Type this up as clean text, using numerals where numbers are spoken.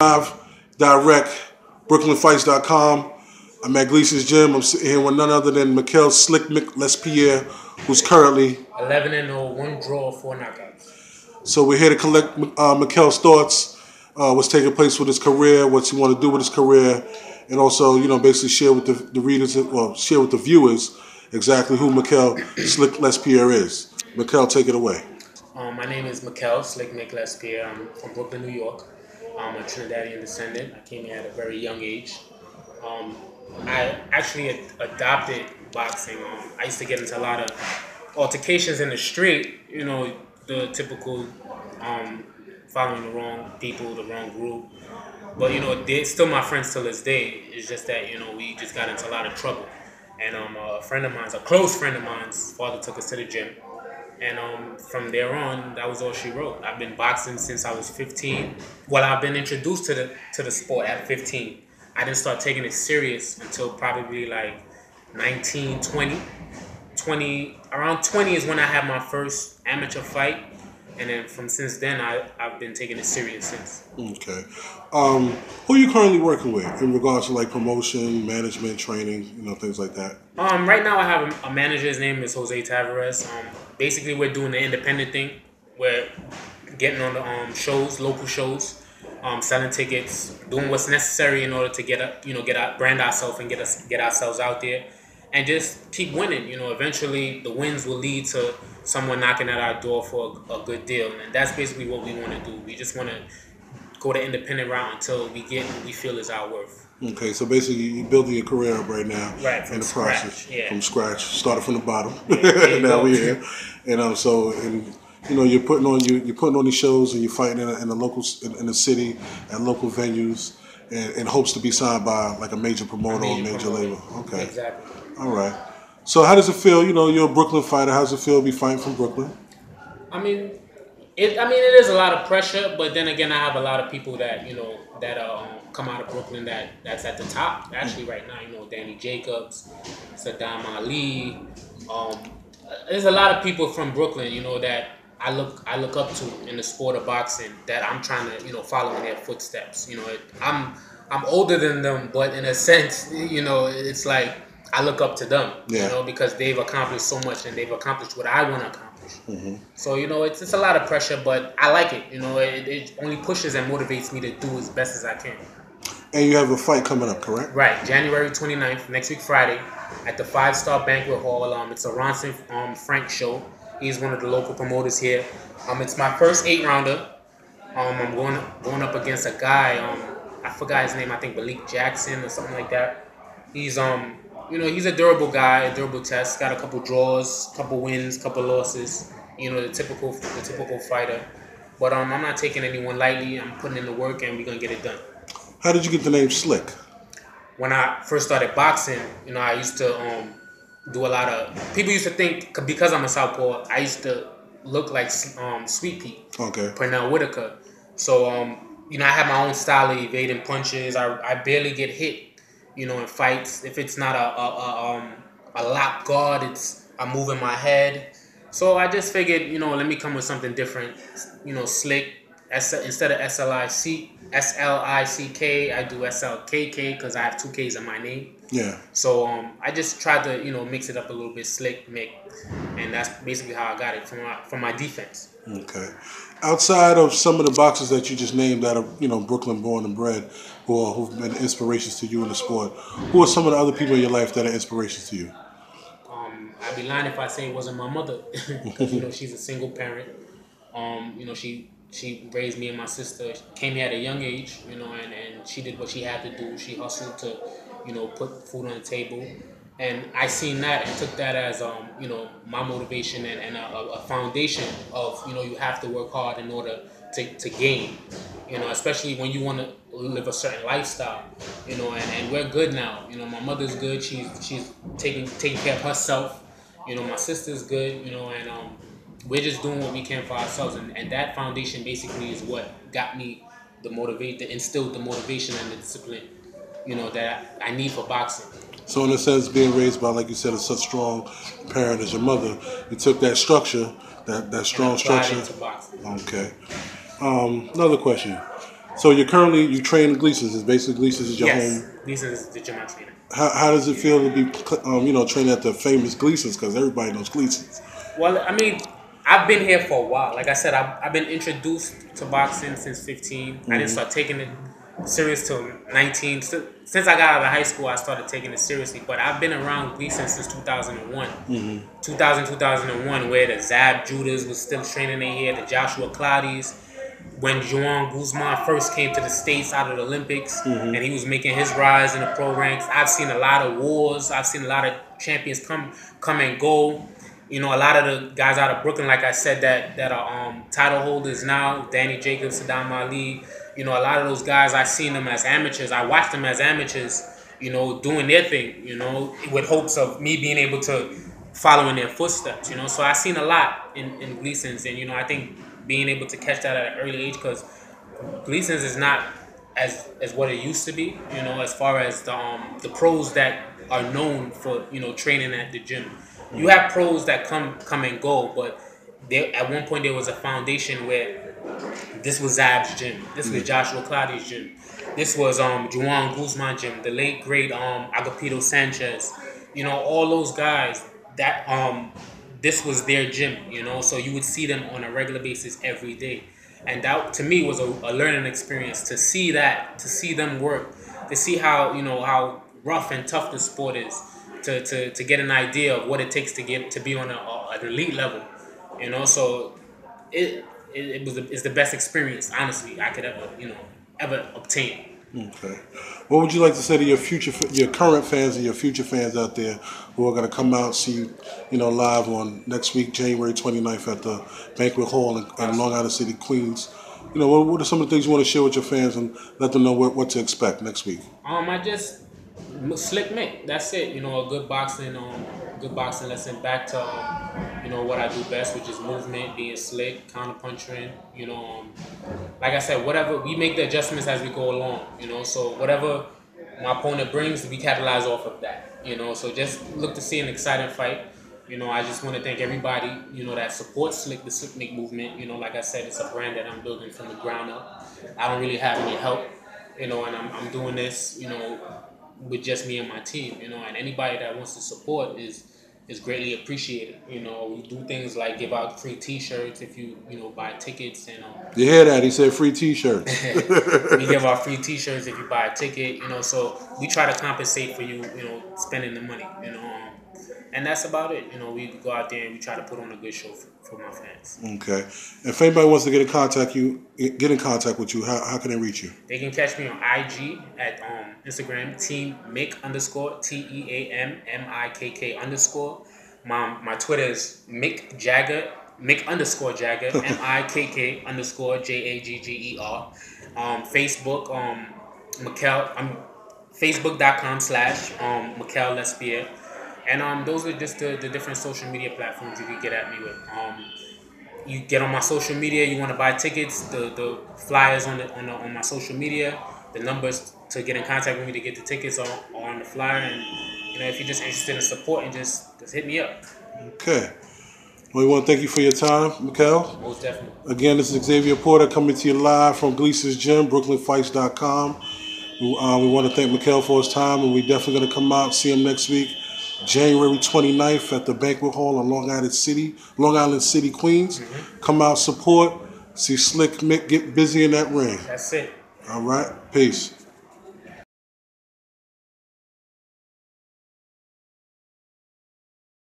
Live, direct, Brooklynfights.com. I'm at Gleasons Gym. I'm sitting here with none other than Slikk Mikk Lespierre, who's currently 11-0, 1 draw, 4 knockouts. So we're here to collect Mikkel's thoughts, what's taking place with his career, what he want to do with his career, and also, basically share with the readers, share with the viewers exactly who Mikkel Slikk Lespierre is. Mikkel, take it away. My name is Mikkel Slikk Mikk Lespierre. I'm from Brooklyn, New York. I'm a Trinidadian descendant. I came here at a very young age. I actually adopted boxing. I used to get into a lot of altercations in the street, the typical following the wrong people, the wrong group. But, they're still my friends till this day. It's just that, we just got into a lot of trouble. And a friend of mine's, a close friend of mine's father took us to the gym. And from there on, that was all she wrote. I've been boxing since I was 15. Well, I've been introduced to the sport at 15. I didn't start taking it serious until probably like 19, 20. Around 20 is when I had my first amateur fight. And then since then, I've been taking it serious since. Okay. Who are you currently working with in regards to like promotion, management, training, things like that? Right now I have a manager. His name is Jose Tavares. Basically, we're doing the independent thing. We're getting on the shows, local shows, selling tickets, doing what's necessary in order to brand ourselves and get ourselves out there, and just keep winning. Eventually the wins will lead to someone knocking at our door for a good deal, and that's basically what we want to do. We just want to go the independent route until we get what we feel is our worth. Okay, so basically you're building your career up right now. Right, from in the scratch, process. yeah. From scratch, started from the bottom. Yeah, now we're here, you're putting on these shows and you're fighting in the city at local venues, in hopes to be signed by like a major promoter or major label. Okay, exactly. All right. So how does it feel? You're a Brooklyn fighter. How does it feel to be fighting from Brooklyn? It is a lot of pressure, but then again, I have a lot of people that come out of Brooklyn that's at the top actually right now. Danny Jacobs, Saddam Ali. There's a lot of people from Brooklyn, that I look up to in the sport of boxing, that I'm trying to follow in their footsteps. I'm older than them, but in a sense, it's like I look up to them. Yeah. Because they've accomplished so much and they've accomplished what I want to accomplish. Mm-hmm. So, it's a lot of pressure, but I like it. It only pushes and motivates me to do as best as I can. And you have a fight coming up, correct? Right, January 29th, next week Friday, at the Star Banquet Hall. It's a Ronson Frank show. He's one of the local promoters here. It's my first 8-rounder. I'm going up against a guy. I forgot his name. I think Malik Jackson or something like that. He's he's a durable guy, a durable test. Got a couple draws, couple wins, couple losses. The typical fighter. But I'm not taking anyone lightly. I'm putting in the work, and we're gonna get it done. How did you get the name Slikk? When I first started boxing, I used to do a lot of. People used to think because I'm a southpaw, I used to look like Sweet Pea. Okay. Pernell Whitaker. So I have my own style of evading punches. I barely get hit. In fights, if it's not a lock guard, I'm moving my head. So I just figured, let me come with something different. Slikk. Instead of S-L-I-C-K, I do S-L-K-K because I have 2 Ks in my name. Yeah. So I just tried to, mix it up a little bit, Slikk Mikk, and that's basically how I got it from my defense. Okay. Outside of some of the boxers that you just named that are, Brooklyn born and bred, who've been inspirations to you in the sport, who are some of the other people in your life that are inspirations to you? I'd be lying if I say it wasn't my mother, because she's a single parent. She raised me and my sister. She came here at a young age, and she did what she had to do. She hustled to, put food on the table. And I seen that and took that as, my motivation and a foundation of, you have to work hard in order to gain, especially when you want to live a certain lifestyle, and we're good now. My mother's good. She's taking care of herself. My sister's good, and we're just doing what we can for ourselves. And that foundation basically is what got me instilled the motivation and the discipline, that I need for boxing. So in a sense, being raised by, like you said, such strong parent as your mother, you took that structure, that strong structure. Into boxing. Okay. Another question. So you train in Gleasons. It's basically Gleasons is your home. Yes, Gleasons is the gym I train in. How does it feel to be training at the famous Gleasons? Because everybody knows Gleasons. Well, I mean, I've been here for a while. Like I said, I've been introduced to boxing since 15. I didn't start taking it serious till 19. Since I got out of high school, I started taking it seriously. But I've been around Gleasons since 2001. 2001, where the Zab Judas was still training in here, the Joshua Cloudys. When Juan Guzman first came to the States out of the Olympics, and he was making his rise in the pro ranks. I've seen a lot of wars. I've seen a lot of champions come and go. You know, a lot of the guys out of Brooklyn, like I said, that are title holders now, Danny Jacobs, Saddam Ali. You know, a lot of those guys, I've seen them as amateurs. I watched them as amateurs, you know, doing their thing, you know, with hopes of me being able to follow in their footsteps, you know. So I've seen a lot in Gleasons, and, you know, I think being able to catch that at an early age, because Gleasons is not as what it used to be, you know, as far as the pros that are known for, you know, training at the gym. You have pros that come and go, but at one point there was a foundation where this was Zab's gym, this was Joshua Cloudys' gym, this was Juan Guzman gym, the late great Agapito Sanchez, you know, all those guys that this was their gym, you know, so you would see them on a regular basis every day. And that, to me, was a learning experience to see that, to see them work, to see how, you know, how rough and tough the sport is, to get an idea of what it takes to be on an elite level, you know. So it's the best experience, honestly, I could ever obtain. Okay. What would you like to say to your current fans and your future fans out there who are going to come out and see you know, live on next week, January 29th at the Banquet Hall in Long Island City, Queens? You know, what are some of the things you want to share with your fans and let them know what to expect next week? Slikk Mikk, that's it. You know, a good boxing lesson back to you know, what I do best, which is movement, being slick, counter punching. You know, like I said, whatever we make the adjustments as we go along. You know, so whatever my opponent brings, we capitalize off of that. You know, so just look to see an exciting fight. You know, I just want to thank everybody, you know, that supports the Slikk Mikk movement. You know, like I said, it's a brand that I'm building from the ground up. I don't really have any help, you know, and I'm doing this, you know, with just me and my team, you know, and anybody that wants to support is greatly appreciated. You know, we do things like give out free T-shirts if you know, buy tickets, and you hear that? He said free T-shirts. We give out free T-shirts if you buy a ticket, you know. So we try to compensate for you know, spending the money, you know, and that's about it. You know, we go out there and we try to put on a good show for my fans. Okay. If anybody wants to get in contact with you, how can they reach you? They can catch me on IG at Instagram, Team Mikk _ TEAMMIKK _ My Twitter is Mikk Jagger, Mikk _ Jagger, MIKK _ JAGGER. Facebook, Mikkel, Facebook.com / Mikkel Lespierre. And those are just the different social media platforms you can get at me with. You get on my social media. You want to buy tickets. The flyers on my social media. The numbers to get in contact with me to get the tickets are on the flyer. And you know, if you're just interested in supporting, just hit me up. Okay. Well, we want to thank you for your time, Mikkel. Most definitely. Again, this is Xavier Porter coming to you live from Gleasons Gym, Brooklynfights.com. We want to thank Mikkel for his time, and we're definitely going to come out and see him next week, January 29th at the Banquet Hall in Long Island City, Queens. Come out, support, see Slikk Mikk get busy in that ring. That's it. All right. Peace.